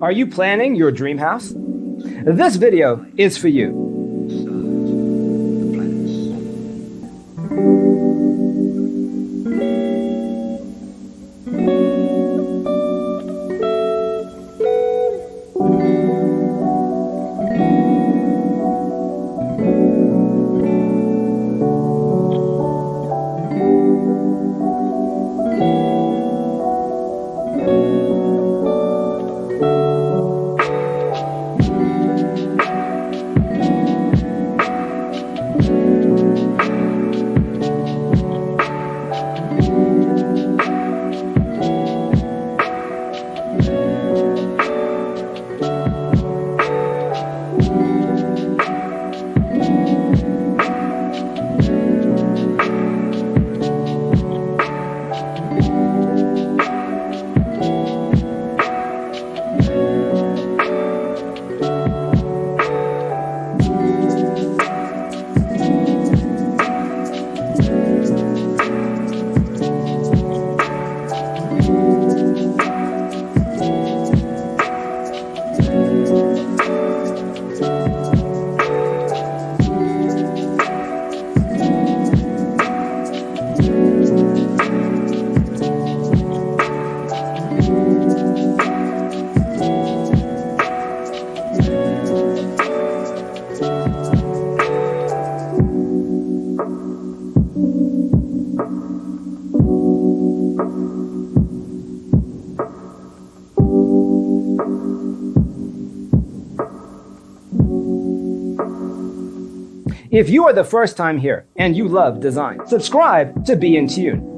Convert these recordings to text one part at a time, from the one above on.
Are you planning your dream house? This video is for you. If you are the first time here and you love design, subscribe to be in tune.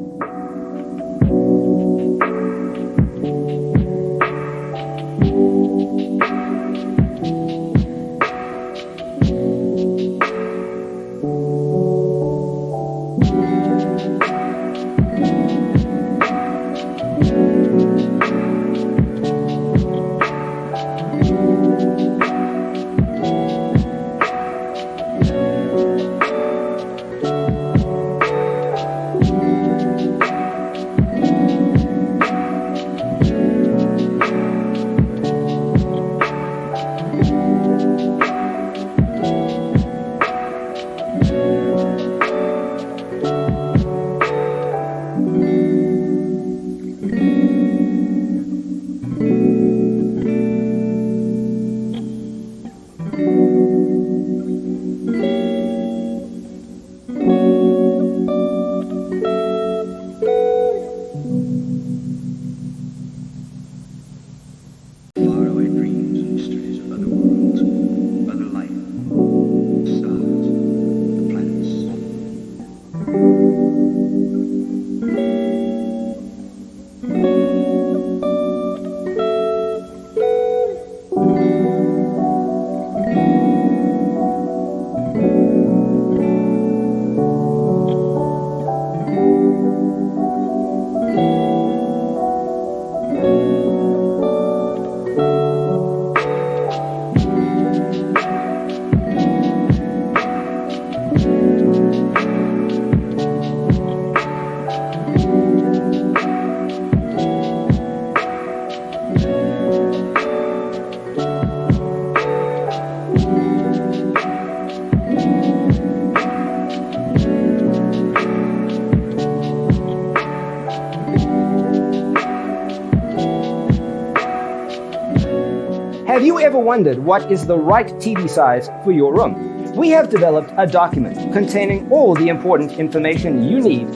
Have you ever wondered what is the right TV size for your room? We have developed a document containing all the important information you need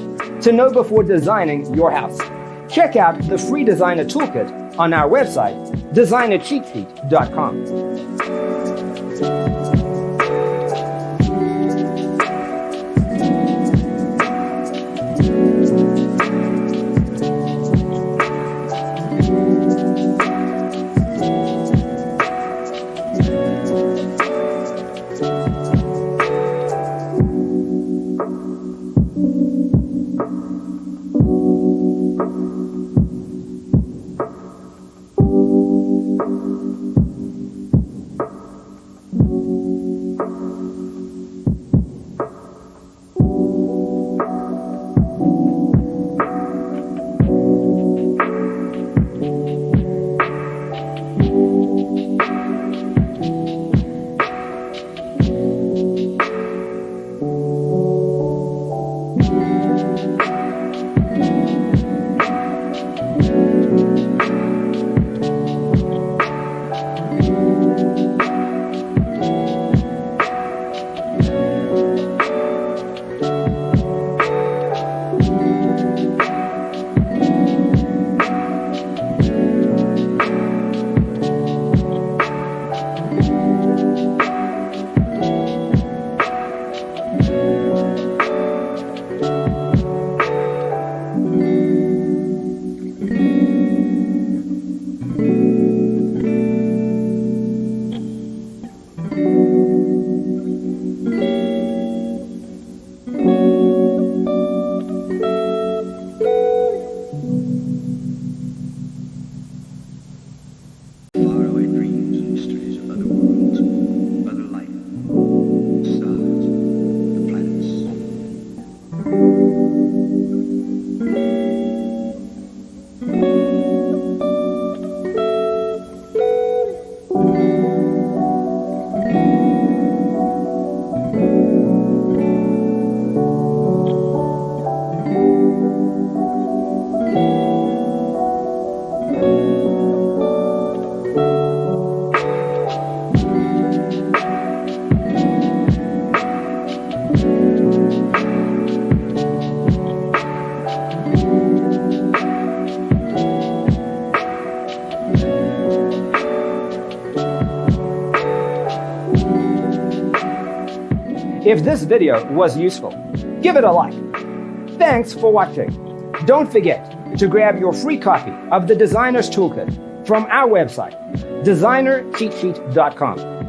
to know before designing your house. Check out the free designer toolkit on our website, designercheatsheet.com. Faraway dreams and mysteries of other worlds, other life, stars, the planets. If this video was useful, give it a like. Thanks for watching. Don't forget to grab your free copy of the Designer's Toolkit from our website, designercheatsheet.com.